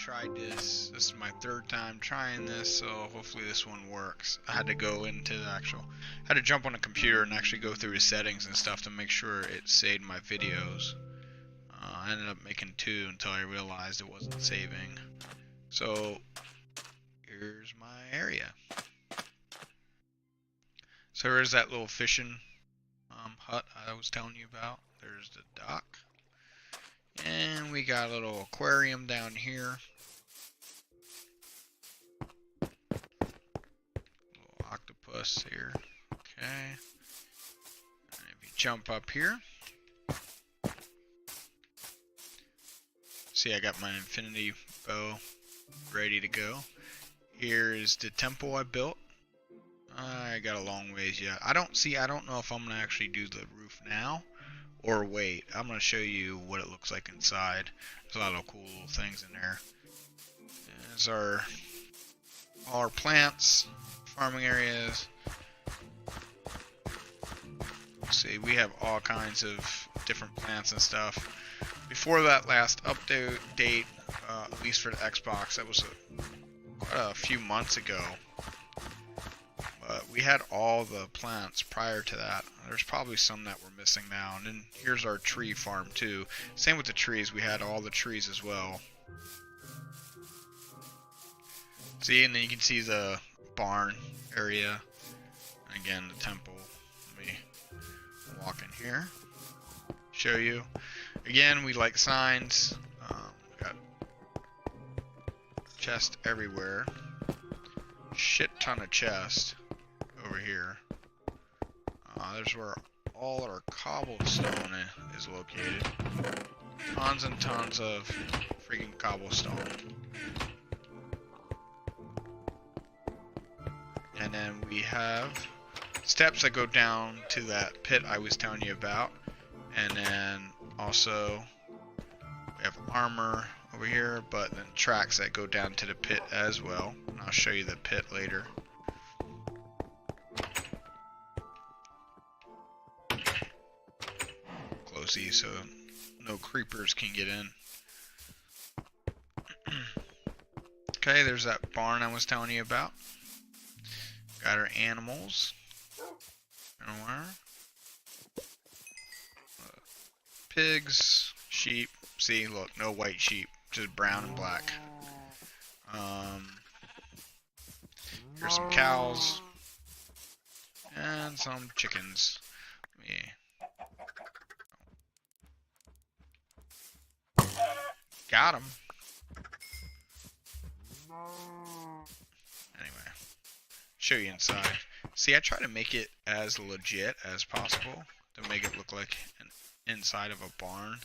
tried this. This is my third time trying this, so hopefully this one works. I had to go into the had to jump on a computer and actually go through the settings and stuff to make sure it saved my videos. I ended up making 2 until I realized it wasn't saving. So here's my area. So there's that little fishing hut I was telling you about. There's the dock. And we got a little aquarium down here. Little octopus here. Okay. And if you jump up here, see I got my infinity bow ready to go. Here is the temple I built. I got a long ways yet. I don't know if I'm gonna actually do the roof now or wait. I'm gonna show you what it looks like inside. There's a lot of cool little things in there. There's all our plants, farming areas. See, we have all kinds of different plants and stuff. Before that last update, at least for the Xbox, that was quite a few months ago. But we had all the plants prior to that. There's probably some that we're missing now. And then here's our tree farm too. Same with the trees. We had all the trees as well. See, and then you can see the barn area. And again, the temple. Let me walk in here. Show you. Again, we like signs. We got chests everywhere. Shit ton of chests over here. There's where all our cobblestone is located. Tons and tons of freaking cobblestone. And then we have steps that go down to that pit I was telling you about. And then also we have armor over here, but then tracks that go down to the pit as well. And I'll show you the pit later. Closey so no creepers can get in. Okay, there's that barn I was telling you about. Got our animals. Pigs, sheep. See, look, no white sheep, just brown and black. Here's some cows and some chickens. Got them. Anyway, show you inside. See, I try to make it as legit as possible to make it look like an inside of a barn.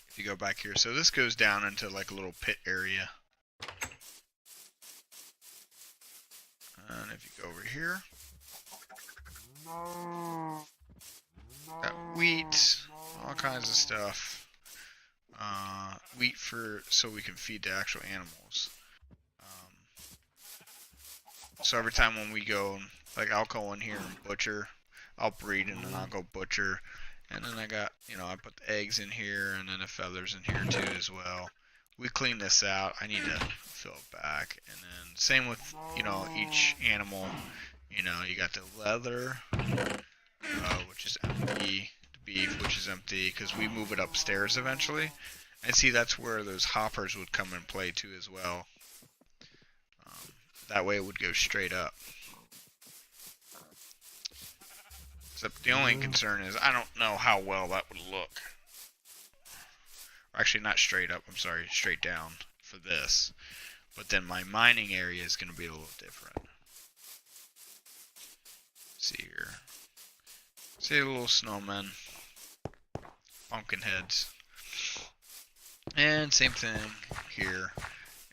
If you go back here, so this goes down into like a little pit area. And if you go over here, got wheat, all kinds of stuff. Wheat so we can feed the actual animals. So every time when we go, like I'll go in here and butcher, I'll breed and then I'll go butcher. And then I got, I put the eggs in here and then the feathers in here too as well. We clean this out. I need to fill it back. And then same with, each animal. You got the leather, which is empty. The beef, which is empty, because we move it upstairs eventually. And see, that's where those hoppers would come and play too as well. That way it would go straight up. Except the only concern is I don't know how well that would look. Actually, not straight up, I'm sorry, straight down for this. But then my mining area is going to be a little different. Let's see here. See a little snowmen. Pumpkin heads. And same thing here.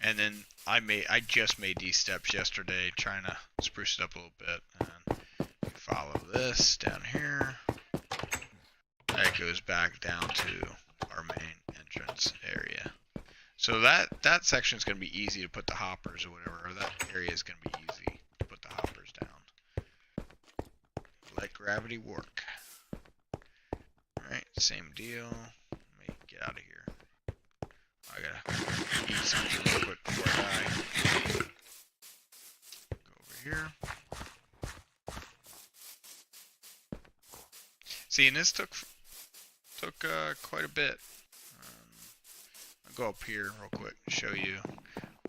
And then I just made these steps yesterday, trying to spruce it up a little bit. And follow this down here. That goes back down to our main entrance area. So that section is going to be easy to put the hoppers or whatever. Or that area is going to be easy to put the hoppers down. Let gravity work. Alright, same deal. See, and this took quite a bit. I'll go up here real quick and show you.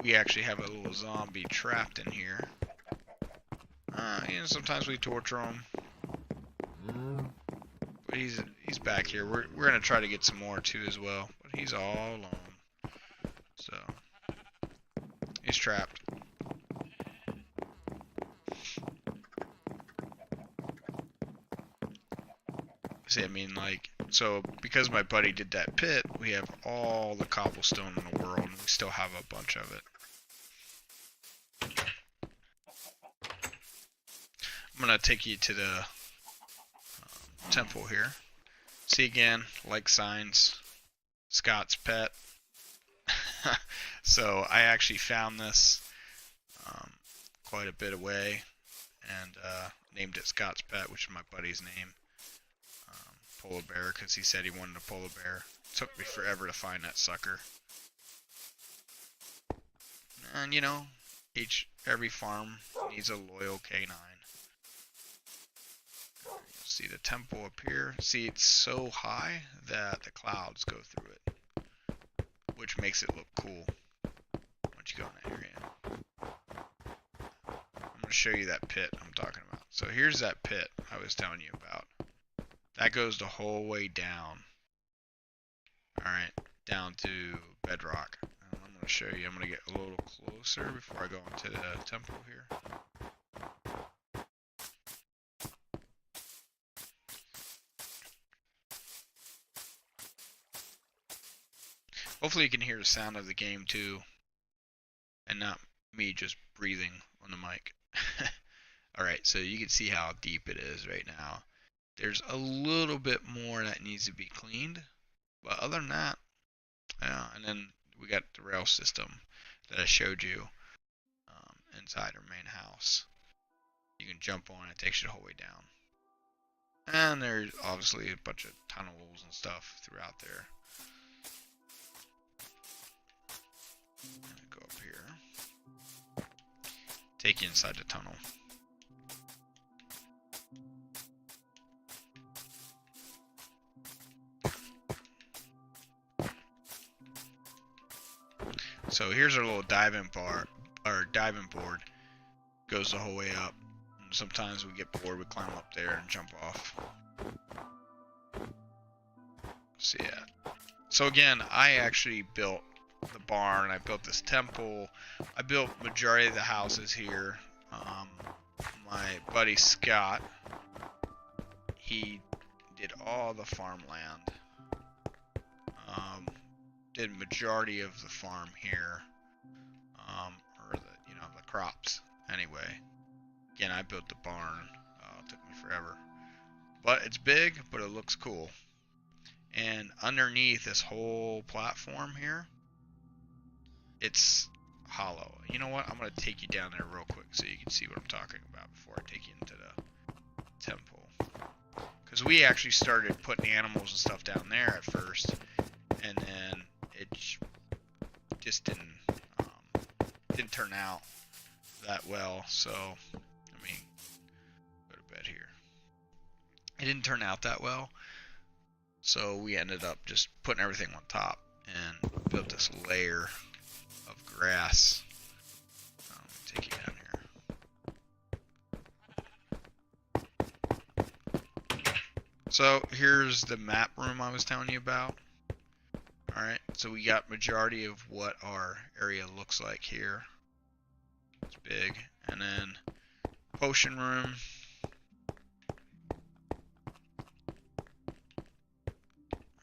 We actually have a little zombie trapped in here. Sometimes we torture him. But he's back here. We're gonna try to get some more too as well. But he's all alone. So he's trapped. See, I mean, like, so because my buddy did that pit, we have all the cobblestone in the world, and we still have a bunch of it. I'm gonna take you to the temple here. See again, like signs, Scott's pet. So I actually found this quite a bit away, and named it Scott's pet, which is my buddy's name. Polar bear, because he said he wanted a polar bear. It took me forever to find that sucker. And you know, every farm needs a loyal canine. See the temple up here? See, it's so high that the clouds go through it, which makes it look cool once you go in that area. I'm going to show you that pit I'm talking about. So here's that pit I was telling you about. That goes the whole way down. Alright, down to bedrock. And I'm going to show you. I'm going to get a little closer before I go into the temple here. Hopefully you can hear the sound of the game too, and not me just breathing on the mic. Alright, so you can see how deep it is right now. There's a little bit more that needs to be cleaned, but other than that, yeah. And then we got the rail system that I showed you inside our main house. You can jump on it, takes you the whole way down. And there's obviously a bunch of tunnels and stuff throughout there. Go up here. Take you inside the tunnel. So here's our little diving bar, or diving board. Goes the whole way up. And sometimes we get bored, we climb up there and jump off. So yeah. So again, I actually built the barn. I built this temple. I built majority of the houses here. My buddy Scott, he did all the farmland. Did majority of the farm here, or the crops. Anyway, again, I built the barn. It took me forever, but it's big, but it looks cool. And underneath this whole platform here, it's hollow. You know what? I'm gonna take you down there real quick so you can see what I'm talking about before I take you into the temple. Because we actually started putting animals and stuff down there at first, and then it just didn't turn out that well. So let me go to bed here. It didn't turn out that well, so we ended up just putting everything on top and built this layer of grass. Let me take you down here. So here's the map room I was telling you about. Alright, so we got majority of what our area looks like here. It's big. And then potion room.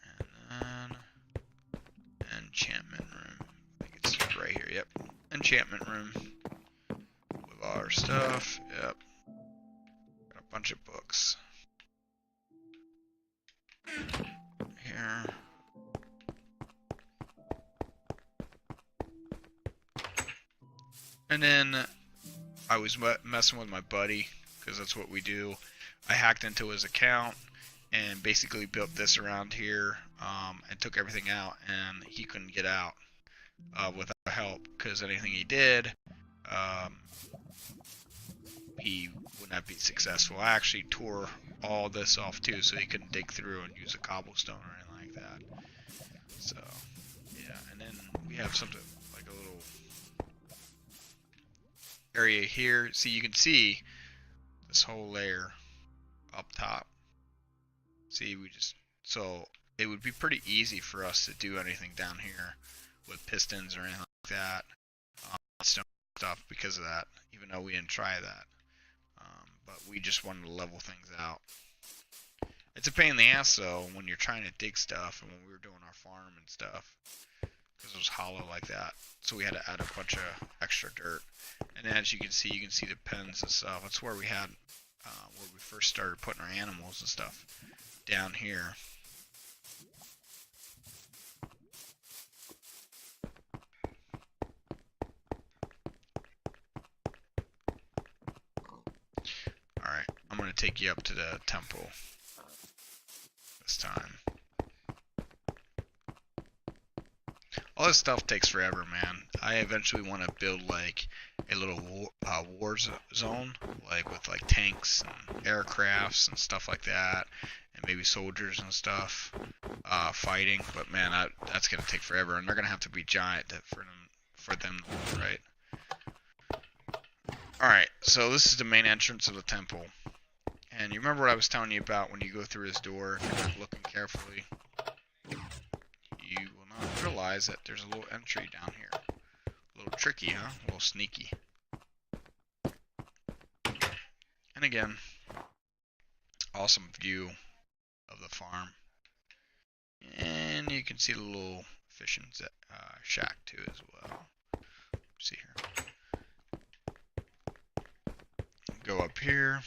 And then enchantment room. I think it's right here, yep. Enchantment room. With all our stuff, yep. Got a bunch of books. Here. And then I was messing with my buddy, because that's what we do. I hacked into his account and basically built this around here, and took everything out, and he couldn't get out without help, because anything he did, he would not be successful. I actually tore all this off too, so he couldn't dig through and use a cobblestone or anything like that. So, yeah, and then we have something like a little area here. See, you can see this whole layer up top. See, so it would be pretty easy for us to do anything down here with pistons or anything like that. Stuff because of that, even though we didn't try that. But we just wanted to level things out. It's a pain in the ass though when you're trying to dig stuff, and when we were doing our farm and stuff, because it was hollow like that. So we had to add a bunch of extra dirt. And as you can see the pens and stuff. That's where we had, where we first started putting our animals and stuff down here. Alright, I'm going to take you up to the temple this time. All this stuff takes forever, man. I eventually want to build like a little war zone, like with like tanks and aircrafts and stuff like that, and maybe soldiers and stuff fighting. But man, that's going to take forever, and they're going to have to be giant for them, right? Alright, so this is the main entrance of the temple. And you remember what I was telling you about when you go through this door, if you're not looking carefully, you will not realize that there's a little entry down here. A little tricky, huh? A little sneaky. And again, awesome view of the farm. And you can see the little fishing shack too as well. See here. Go up here.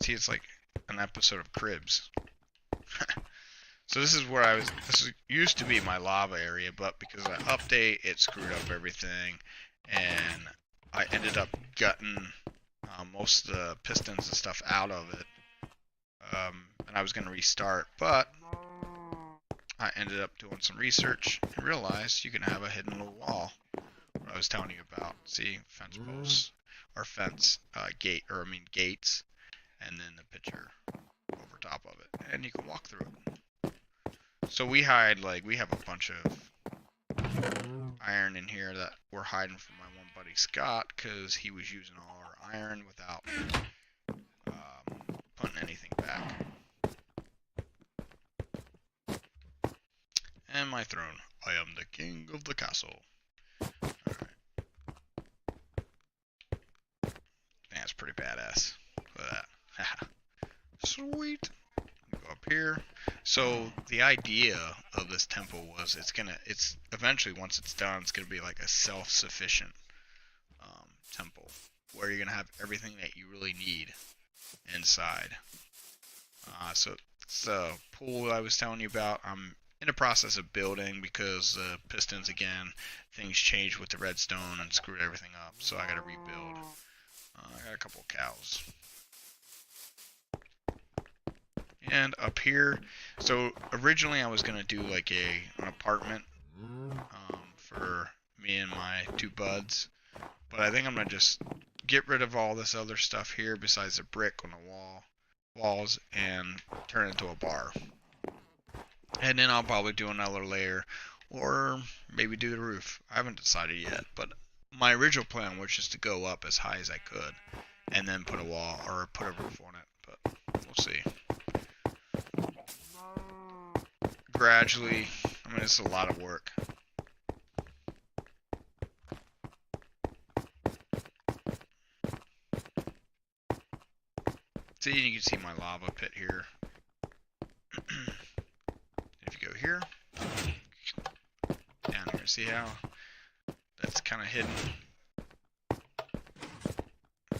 See, it's like an episode of Cribs. So this is where this used to be my lava area, but because of the update, it screwed up everything, and I ended up gutting most of the pistons and stuff out of it, and I was going to restart, but I ended up doing some research and realized you can have a hidden little wall, what I was telling you about. See, fence posts, or gates, and then the picture over top of it, and you can walk through it. So we have a bunch of iron in here that we're hiding from my one buddy Scott, because he was using all our iron without putting anything back. And my throne. I am the king of the castle. Alright. That's pretty badass. Look at that. Sweet. Go up here. So the idea of this temple was it's eventually, once it's done, it's gonna be like a self-sufficient temple where you're gonna have everything that you really need inside. So it's the pool I was telling you about. I'm in the process of building because the pistons, again, things changed with the redstone and screwed everything up. So I gotta rebuild. I got a couple of cows. And up here, so originally I was gonna do like an apartment for me and my two buds, but I think I'm gonna just get rid of all this other stuff here besides the brick on the walls and turn it into a bar. And then I'll probably do another layer, or maybe do the roof. I haven't decided yet, but my original plan was just to go up as high as I could and then put a wall or put a roof on it, but we'll see. Gradually, I mean, it's a lot of work. See, you can see my lava pit here. If you go here, down here, see how that's kind of hidden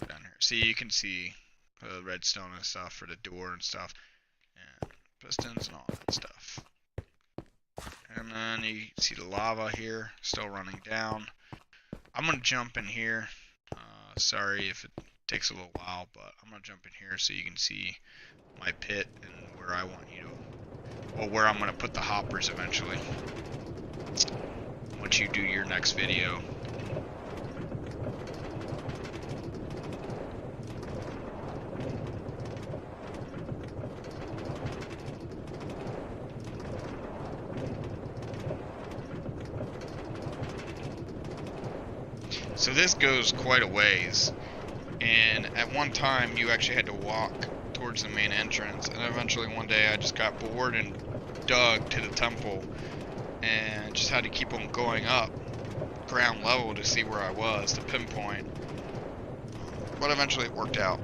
down here. See, you can see the redstone and stuff for the door and stuff, and pistons and all that stuff. And then you see the lava here still running down. I'm gonna jump in here. Sorry if it takes a little while, but I'm gonna jump in here so you can see my pit and where I want you to, well, where I'm gonna put the hoppers eventually once you do your next video. So this goes quite a ways, and at one time you actually had to walk towards the main entrance, and eventually one day I just got bored and dug to the temple and just had to keep on going up ground level to see where I was, to pinpoint. But eventually it worked out.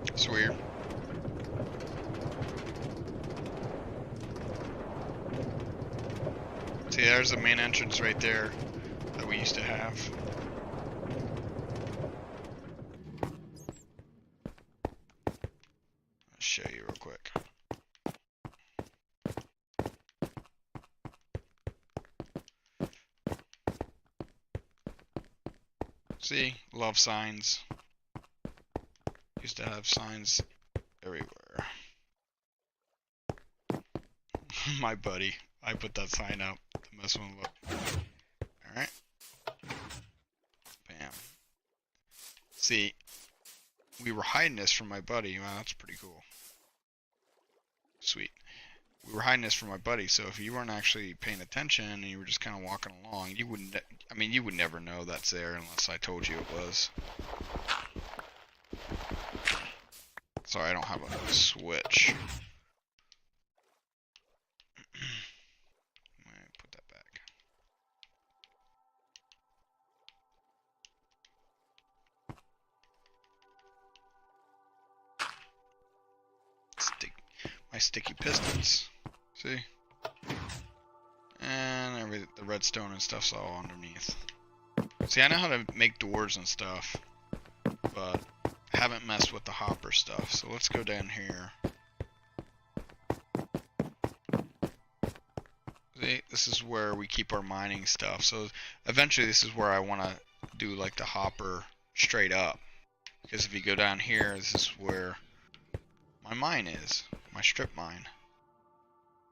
It's weird. See, there's the main entrance right there that we used to have. I'll show you real quick. See, love signs. Used to have signs everywhere. My buddy, I put that sign up to mess with him up. Alright. Bam. See, we were hiding this from my buddy. Wow, that's pretty cool. Sweet. We were hiding this from my buddy, so if you weren't actually paying attention and you were just kind of walking along, you wouldn't, I mean, you would never know that's there unless I told you it was. Sorry, I don't have a switch. Let me put that back. My sticky pistons. See? And the redstone and stuff's all underneath. See, I know how to make doors and stuff, but haven't messed with the hopper stuff. So let's go down here. See, this is where we keep our mining stuff. So eventually this is where I want to do like the hopper straight up. Because if you go down here, this is where my mine is. My strip mine.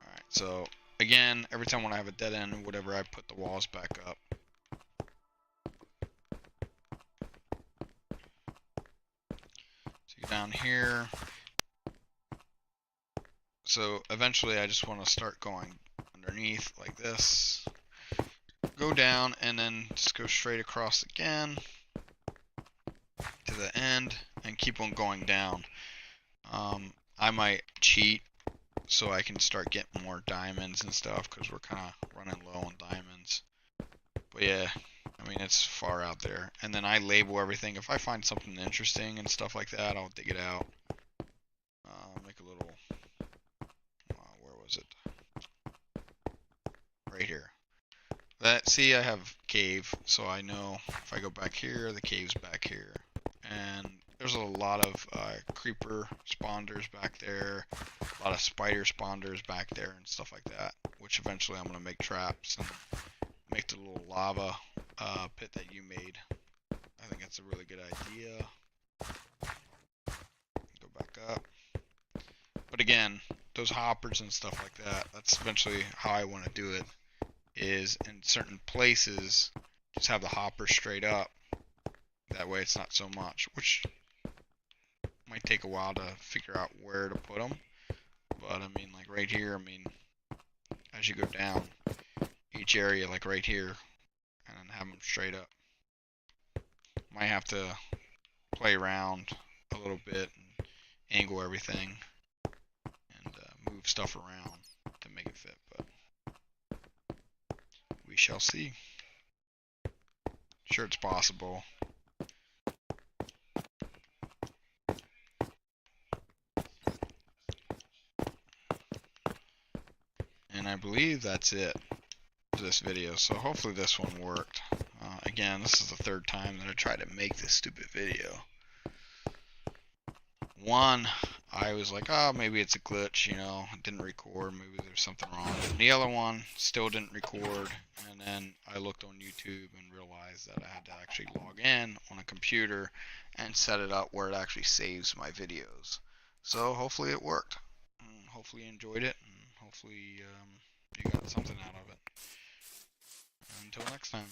Alright, so again, every time when I have a dead end or whatever, I put the walls back up. So down here. So eventually I just want to start going underneath like this. Go down and then just go straight across again to the end and keep on going down. I might cheat so I can start getting more diamonds and stuff because we're kind of running low on diamonds. But yeah, I mean, it's far out there. And then I label everything. If I find something interesting and stuff like that, I'll dig it out. Make a little, where was it? Right here. See, I have cave, so I know if I go back here, the cave's back here. And there's a lot of creeper spawners back there, a lot of spider spawners back there and stuff like that, which eventually I'm going to make traps and make the little lava pit that you made. I think that's a really good idea. Go back up. But again, those hoppers and stuff like that, that's eventually how I want to do it, is in certain places, just have the hopper straight up. That way it's not so much, which might take a while to figure out where to put them. But I mean, like right here, I mean, as you go down, each area, like right here, and then have them straight up. Might have to play around a little bit and angle everything and move stuff around to make it fit, but we shall see. Sure, it's possible. And I believe that's it for this video, so hopefully this one worked. Again, this is the third time that I tried to make this stupid video. One, I was like, oh, maybe it's a glitch, you know, it didn't record, maybe there's something wrong. And the other one still didn't record, and then I looked on YouTube and realized that I had to actually log in on a computer and set it up where it actually saves my videos. So hopefully it worked. hopefully you enjoyed it, and hopefully you got something out of it. Until next time.